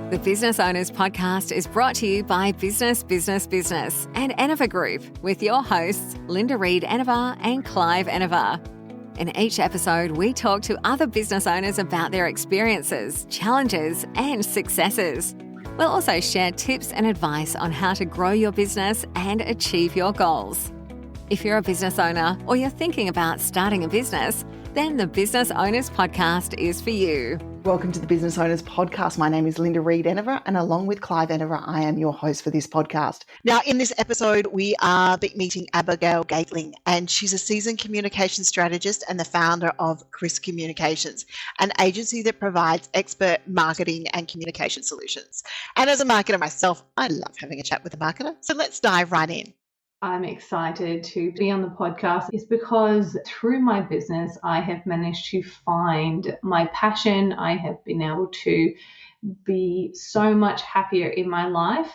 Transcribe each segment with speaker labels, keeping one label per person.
Speaker 1: The Business Owners Podcast is brought to you by Business and Enever Group with your hosts, Linda Reed-Enever and Clive Enever. In each episode, we talk to other business owners about their experiences, challenges, and successes. We'll also share tips and advice on how to grow your business and achieve your goals. If you're a business owner or you're thinking about starting a business, then the Business Owners Podcast is for you.
Speaker 2: Welcome to the Business Owners Podcast. My name is Linda Reed-Enever, and along with Clive Enever, I am your host for this podcast. Now, in this episode, we are meeting Abigail Gatling, and she's a seasoned communication strategist and the founder of Chris Communications, an agency that provides expert marketing and communication solutions. And as a marketer myself, I love having a chat with a marketer. So let's dive right in.
Speaker 3: I'm excited to be on the podcast is because through my business, I have managed to find my passion. I have been able to be so much happier in my life.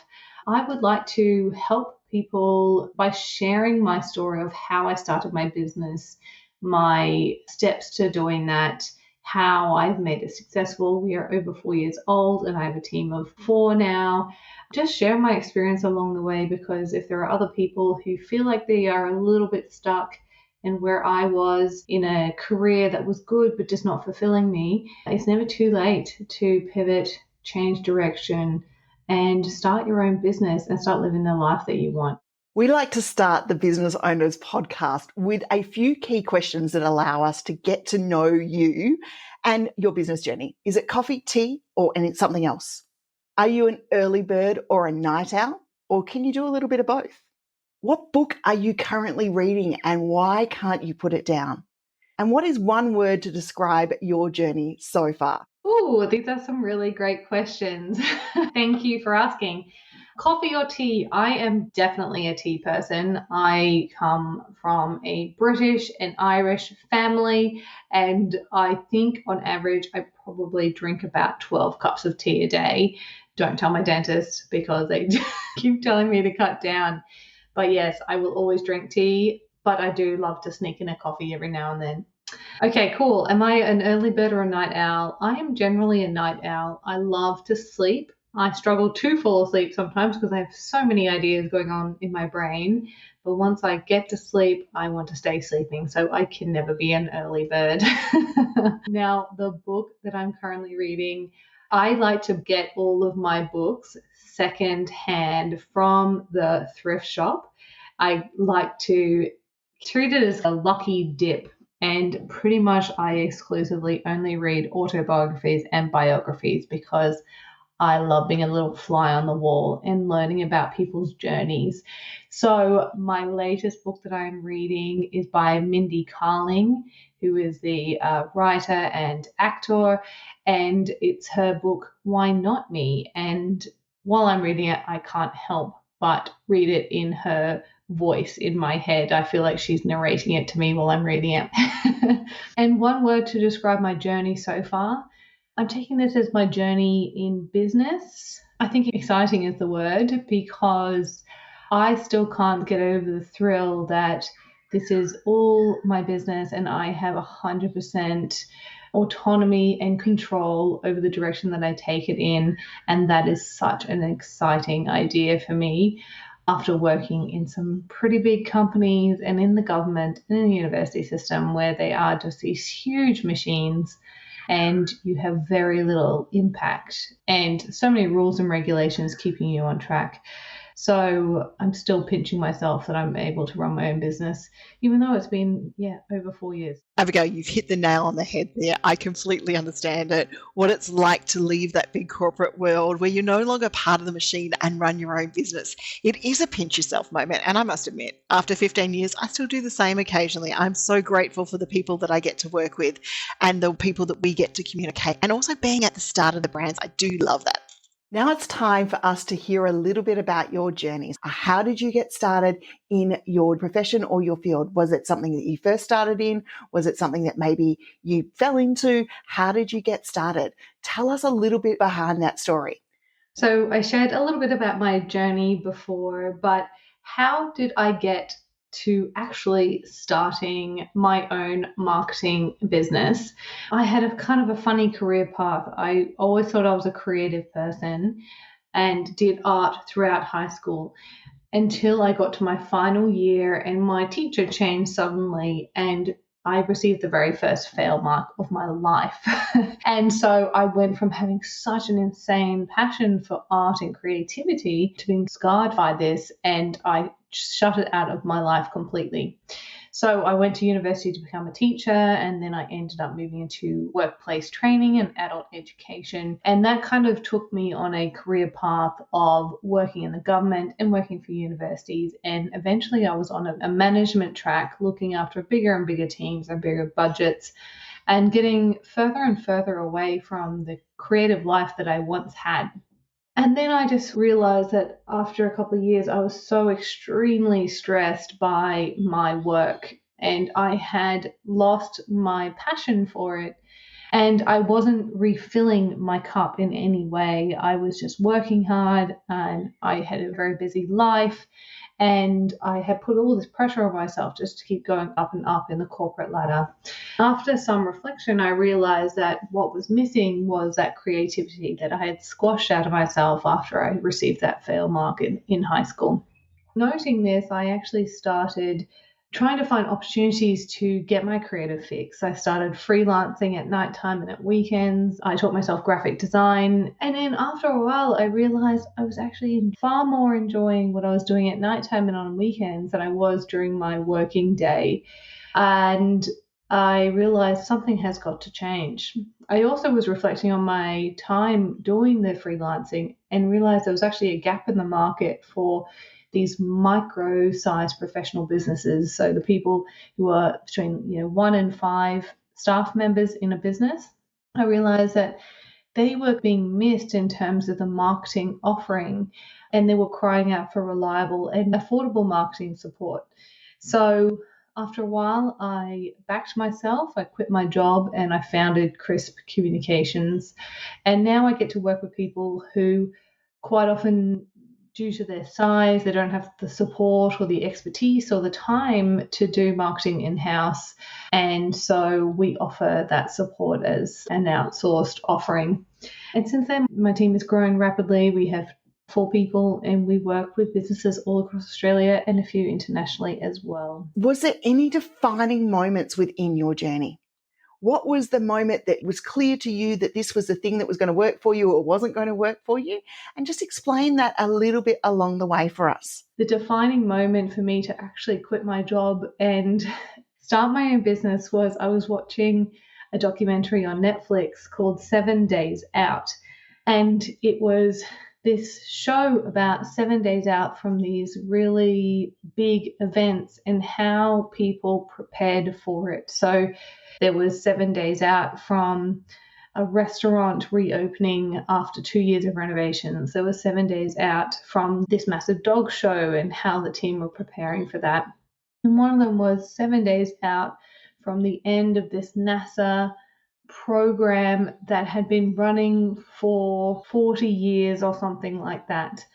Speaker 3: I would like to help people by sharing my story of how I started my business, my steps to doing that, how I've made it successful. We are over 4 years old and I have a team of 4 now. Just share my experience along the way, because if there are other people who feel like they are a little bit stuck and where I was in a career that was good but just not fulfilling me, it's never too late to pivot, change direction, and start your own business and start living the life that you want.
Speaker 2: We like to start the Business Owners Podcast with a few key questions that allow us to get to know you and your business journey. Is it coffee, tea, or something else? Are you an early bird or a night owl? Or can you do a little bit of both? What book are you currently reading and why can't you put it down? And what is one word to describe your journey so far?
Speaker 3: Oh, these are some really great questions. Thank you for asking. Coffee or tea? I am definitely a tea person. I come from a British and Irish family, and I think on average I probably drink about 12 cups of tea a day. Don't tell my dentist because they keep telling me to cut down. But yes, I will always drink tea, but I do love to sneak in a coffee every now and then. Okay, cool. Am I an early bird or a night owl? I am generally a night owl. I love to sleep. I struggle to fall asleep sometimes because I have so many ideas going on in my brain. But once I get to sleep, I want to stay sleeping. So I can never be an early bird. Now, the book that I'm currently reading, I like to get all of my books secondhand from the thrift shop. I like to treat it as a lucky dip. And pretty much I exclusively only read autobiographies and biographies because I love being a little fly on the wall and learning about people's journeys. So my latest book that I'm reading is by Mindy Kaling, who is the writer and actor, and it's her book, Why Not Me? And while I'm reading it, I can't help but read it in her voice in my head. I feel like she's narrating it to me while I'm reading it. And one word to describe my journey so far, I'm taking this as my journey in business. I think exciting is the word because I still can't get over the thrill that this is all my business and I have 100% autonomy and control over the direction that I take it in. And that is such an exciting idea for me after working in some pretty big companies and in the government and in the university system where they are just these huge machines and you have very little impact and so many rules and regulations keeping you on track. So I'm still pinching myself that I'm able to run my own business, even though it's been, over 4 years.
Speaker 2: Abigail, you've hit the nail on the head there. I completely understand it, what it's like to leave that big corporate world where you're no longer part of the machine and run your own business. It is a pinch yourself moment. And I must admit, after 15 years, I still do the same occasionally. I'm so grateful for the people that I get to work with and the people that we get to communicate, and also being at the start of the brands. I do love that. Now it's time for us to hear a little bit about your journeys. How did you get started in your profession or your field? Was it something that you first started in? Was it something that maybe you fell into? How did you get started? Tell us a little bit behind that story.
Speaker 3: So I shared a little bit about my journey before, but how did I get to actually starting my own marketing business. I had a kind of a funny career path. I always thought I was a creative person and did art throughout high school until I got to my final year and my teacher changed suddenly and I received the very first fail mark of my life. And so I went from having such an insane passion for art and creativity to being scarred by this, and I shut it out of my life completely. So I went to university to become a teacher, and then I ended up moving into workplace training and adult education. And that kind of took me on a career path of working in the government and working for universities. And eventually I was on a management track, looking after bigger and bigger teams and bigger budgets, and getting further and further away from the creative life that I once had. And then I just realized that after a couple of years, I was so extremely stressed by my work and I had lost my passion for it. And I wasn't refilling my cup in any way. I was just working hard and I had a very busy life. And I had put all this pressure on myself just to keep going up and up in the corporate ladder. After some reflection, I realized that what was missing was that creativity that I had squashed out of myself after I received that fail mark in high school. Noting this, I actually started trying to find opportunities to get my creative fix. I started freelancing at nighttime and at weekends. I taught myself graphic design. And then after a while, I realized I was actually far more enjoying what I was doing at nighttime and on weekends than I was during my working day. And I realized something has got to change. I also was reflecting on my time doing the freelancing and realized there was actually a gap in the market for these micro-sized professional businesses. So the people who are between 1 and 5 staff members in a business, I realized that they were being missed in terms of the marketing offering, and they were crying out for reliable and affordable marketing support. So after a while, I backed myself, I quit my job, and I founded Crisp Communications. And now I get to work with people who quite often, due to their size, they don't have the support or the expertise or the time to do marketing in-house. And so we offer that support as an outsourced offering. And since then, my team is growing rapidly. We have 4 people and we work with businesses all across Australia and a few internationally as well.
Speaker 4: Was there any defining moments within your journey? What was the moment that was clear to you that this was the thing that was going to work for you or wasn't going to work for you? And just explain that a little bit along the way for us.
Speaker 3: The defining moment for me to actually quit my job and start my own business was I was watching a documentary on Netflix called 7 Days Out. And it was this show about 7 days out from these really big events and how people prepared for it. So there was 7 days out from a restaurant reopening after 2 years of renovations. There was 7 days out from this massive dog show and how the team were preparing for that. And one of them was 7 days out from the end of this NASA program that had been running for 40 years or something like that.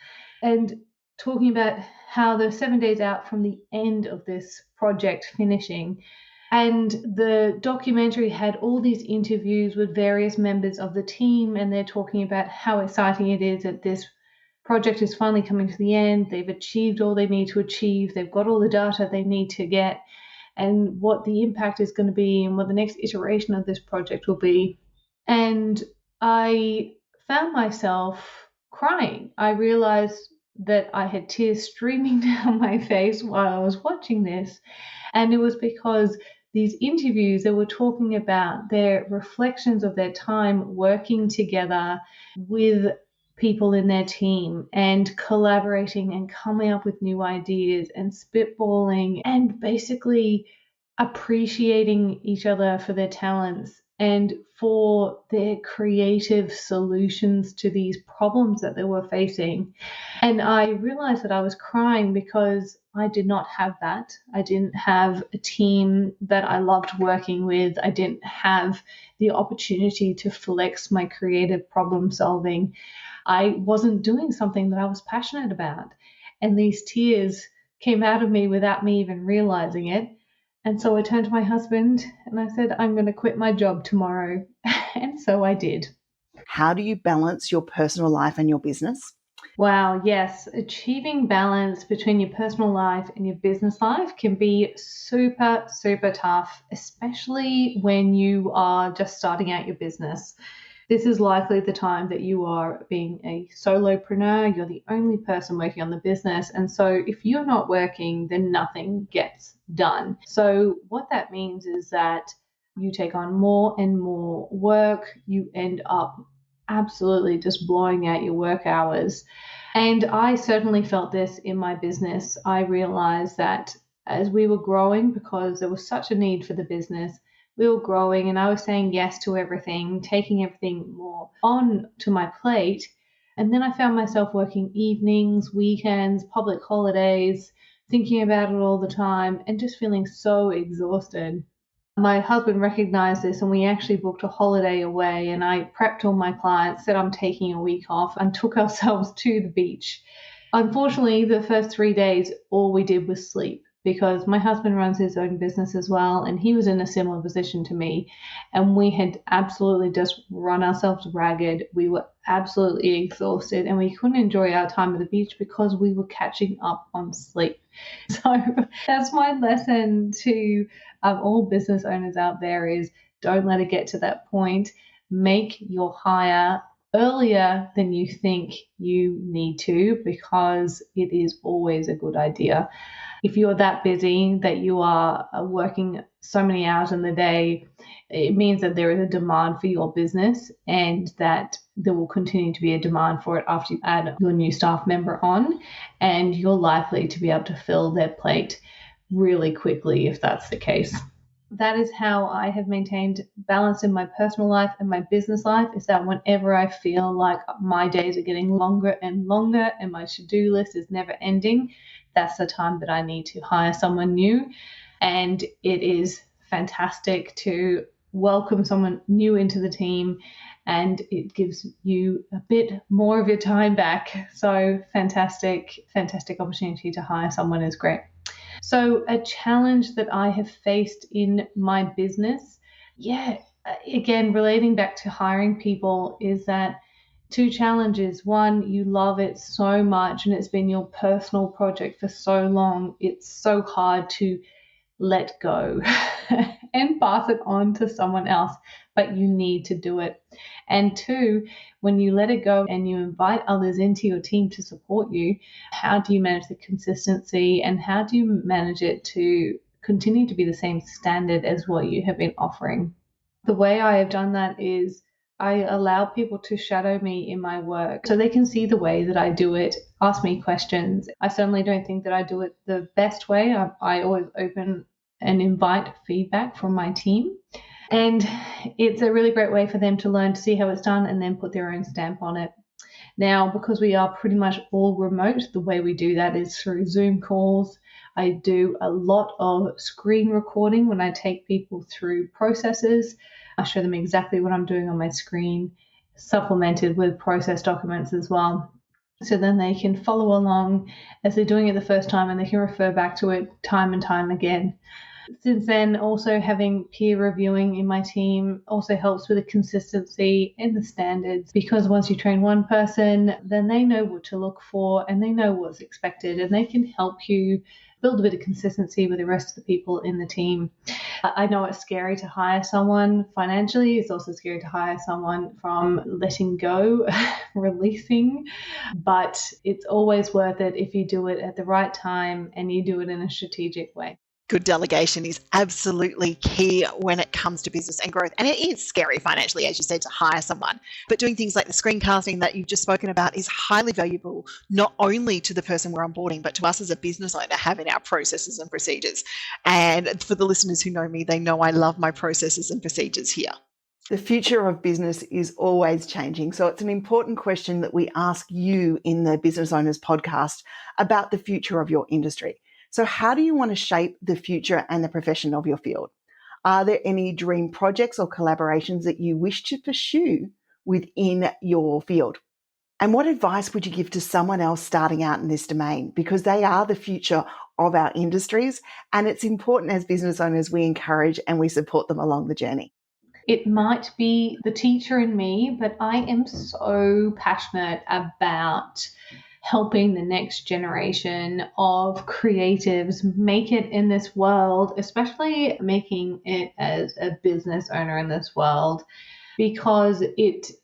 Speaker 3: And talking about how they're 7 days out from the end of this project finishing. And the documentary had all these interviews with various members of the team, and they're talking about how exciting it is that this project is finally coming to the end. They've achieved all they need to achieve. They've got all the data they need to get, and what the impact is going to be and what the next iteration of this project will be. And I found myself crying. I realized that I had tears streaming down my face while I was watching this. And it was because these interviews, they were talking about their reflections of their time working together with people in their team and collaborating and coming up with new ideas and spitballing and basically appreciating each other for their talents and for their creative solutions to these problems that they were facing. And I realized that I was crying because I did not have that. I didn't have a team that I loved working with. I didn't have the opportunity to flex my creative problem solving. I wasn't doing something that I was passionate about. And these tears came out of me without me even realizing it. And so I turned to my husband and I said, I'm going to quit my job tomorrow. And so I did.
Speaker 4: How do you balance your personal life and your business?
Speaker 3: Wow, yes. Achieving balance between your personal life and your business life can be super, super tough, especially when you are just starting out your business. This is likely the time that you are being a solopreneur. You're the only person working on the business. And so if you're not working, then nothing gets done. So what that means is that you take on more and more work. You end up absolutely just blowing out your work hours. And I certainly felt this in my business. I realized that as we were growing, because there was such a need for the business, we were growing and I was saying yes to everything, taking everything more on to my plate. And then I found myself working evenings, weekends, public holidays, thinking about it all the time and just feeling so exhausted. My husband recognized this and we actually booked a holiday away, and I prepped all my clients, said I'm taking a week off, and took ourselves to the beach. Unfortunately, the first 3 days, all we did was sleep, because my husband runs his own business as well, and he was in a similar position to me, and we had absolutely just run ourselves ragged. We were absolutely exhausted, and we couldn't enjoy our time at the beach because we were catching up on sleep. So that's my lesson to all business owners out there is don't let it get to that point. Make your hire earlier than you think you need to, because it is always a good idea. If you're that busy that you are working so many hours in the day, it means that there is a demand for your business and that there will continue to be a demand for it after you add your new staff member on, and you're likely to be able to fill their plate really quickly if that's the case. That is how I have maintained balance in my personal life and my business life, is that whenever I feel like my days are getting longer and longer and my to-do list is never ending, that's the time that I need to hire someone new. And it is fantastic to welcome someone new into the team, and it gives you a bit more of your time back. So fantastic opportunity to hire someone is great. So a challenge that I have faced in my business, again, relating back to hiring people, is that two challenges. One, you love it so much and it's been your personal project for so long. It's so hard to let go and pass it on to someone else, but you need to do it. And two, when you let it go and you invite others into your team to support you, how do you manage the consistency and how do you manage it to continue to be the same standard as what you have been offering? The way I have done that is I allow people to shadow me in my work so they can see the way that I do it, ask me questions. I certainly don't think that I do it the best way. I always open and invite feedback from my team. And it's a really great way for them to learn to see how it's done and then put their own stamp on it. Now, because we are pretty much all remote, the way we do that is through Zoom calls. I do a lot of screen recording when I take people through processes. I show them exactly what I'm doing on my screen, supplemented with process documents as well. So then they can follow along as they're doing it the first time and they can refer back to it time and time again. Since then, also having peer reviewing in my team also helps with the consistency and the standards, because once you train one person, then they know what to look for and they know what's expected and they can help you build a bit of consistency with the rest of the people in the team. I know it's scary to hire someone financially. It's also scary to hire someone from letting go, releasing, but it's always worth it if you do it at the right time and you do it in a strategic way.
Speaker 2: Good delegation is absolutely key when it comes to business and growth. And it is scary financially, as you said, to hire someone. But doing things like the screencasting that you've just spoken about is highly valuable, not only to the person we're onboarding, but to us as a business owner having our processes and procedures. And for the listeners who know me, they know I love my processes and procedures here.
Speaker 4: The future of business is always changing. So it's an important question that we ask you in the Business Owners podcast about the future of your industry. So how do you want to shape the future and the profession of your field? Are there any dream projects or collaborations that you wish to pursue within your field? And what advice would you give to someone else starting out in this domain? Because they are the future of our industries. And it's important as business owners, we encourage and we support them along the journey.
Speaker 3: It might be the teacher in me, but I am so passionate about helping the next generation of creatives make it in this world, especially making it as a business owner in this world, because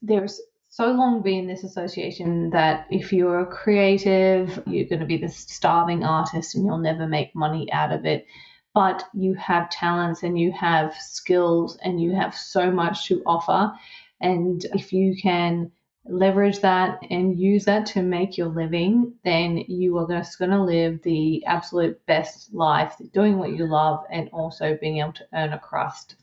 Speaker 3: there's so long been this association that if you're a creative, you're going to be this starving artist and you'll never make money out of it. But you have talents and you have skills and you have so much to offer. And if you can leverage that and use that to make your living, then you are just going to live the absolute best life, doing what you love and also being able to earn a crust.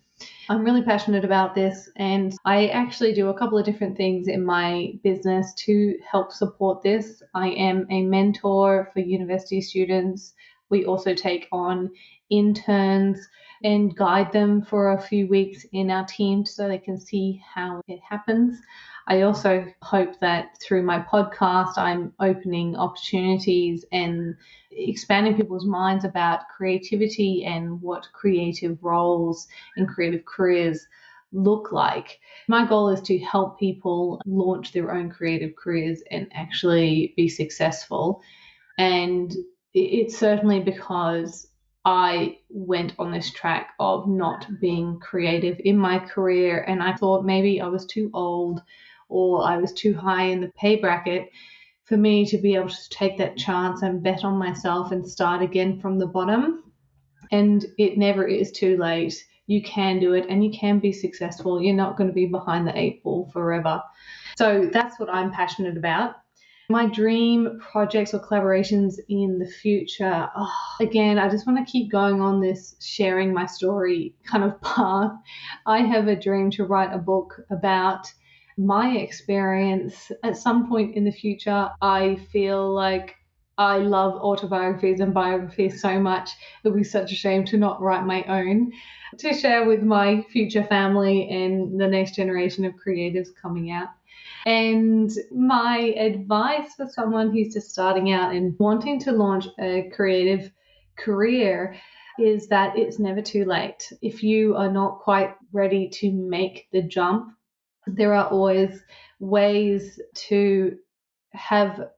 Speaker 3: I'm really passionate about this, and I actually do a couple of different things in my business to help support this. I am a mentor for university students. We also take on interns and guide them for a few weeks in our team so they can see how it happens. I also hope that through my podcast, I'm opening opportunities and expanding people's minds about creativity and what creative roles and creative careers look like. My goal is to help people launch their own creative careers and actually be successful. And it's certainly because I went on this track of not being creative in my career, and I thought maybe I was too old or I was too high in the pay bracket for me to be able to take that chance and bet on myself and start again from the bottom. And it never is too late. You can do it and you can be successful. You're not going to be behind the 8 ball forever. So that's what I'm passionate about. My dream projects or collaborations in the future. Again, I just want to keep going on this sharing my story kind of path. I have a dream to write a book about my experience. At some point in the future, I feel like I love autobiographies and biographies so much. It would be such a shame to not write my own to share with my future family and the next generation of creatives coming out. And my advice for someone who's just starting out and wanting to launch a creative career is that it's never too late. If you are not quite ready to make the jump, there are always ways to have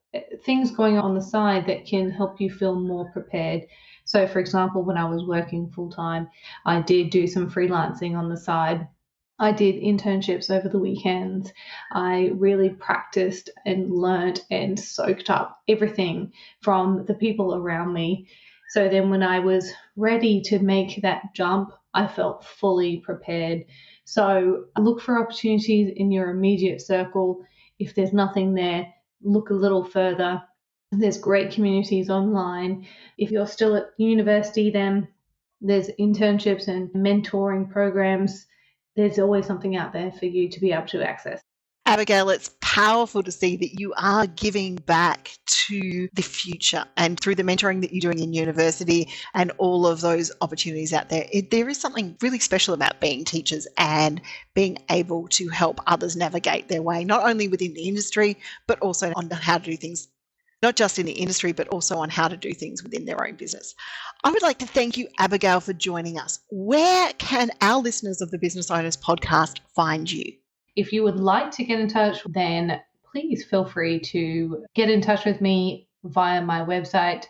Speaker 3: things going on the side that can help you feel more prepared. So, for example, when I was working full-time, I did do some freelancing on the side. I did internships over the weekends. I really practiced and learned and soaked up everything from the people around me. So then when I was ready to make that jump, I felt fully prepared. So look for opportunities in your immediate circle. If there's nothing there, look a little further. There's great communities online. If you're still at university, then there's internships and mentoring programs. There's always something out there for you to be able to access.
Speaker 2: Abigail, it's powerful to see that you are giving back to the future, and through the mentoring that you're doing in university and all of those opportunities out there. There is something really special about being teachers and being able to help others navigate their way, not only within the industry, but also on how to do things, not just in the industry, but also on how to do things within their own business. I would like to thank you, Abigail, for joining us. Where can our listeners of the Business Owners Podcast find you?
Speaker 3: If you would like to get in touch, then please feel free to get in touch with me via my website,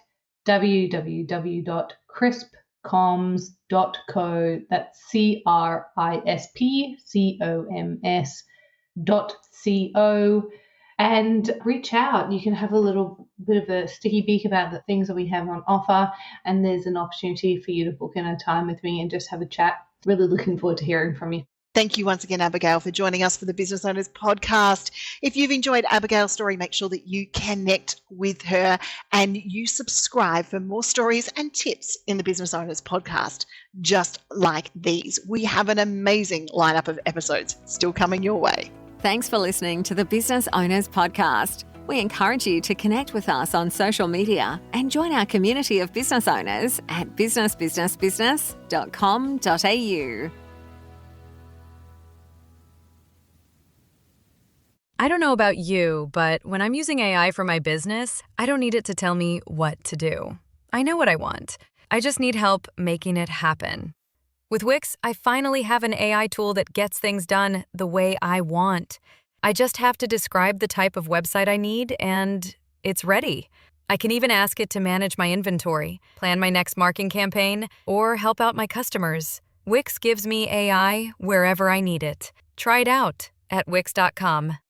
Speaker 3: www.crispcoms.co. That's CRISPCOMS.co. And reach out. You can have a little bit of a sticky beak about the things that we have on offer. And there's an opportunity for you to book in a time with me and just have a chat. Really looking forward to hearing from you.
Speaker 2: Thank you once again, Abigail, for joining us for the Business Owners Podcast. If you've enjoyed Abigail's story, make sure that you connect with her and you subscribe for more stories and tips in the Business Owners Podcast, just like these. We have an amazing lineup of episodes still coming your way.
Speaker 1: Thanks for listening to the Business Owners Podcast. We encourage you to connect with us on social media and join our community of business owners at businessbusinessbusiness.com.au.
Speaker 5: I don't know about you, but when I'm using AI for my business, I don't need it to tell me what to do. I know what I want. I just need help making it happen. With Wix, I finally have an AI tool that gets things done the way I want. I just have to describe the type of website I need, and it's ready. I can even ask it to manage my inventory, plan my next marketing campaign, or help out my customers. Wix gives me AI wherever I need it. Try it out at Wix.com.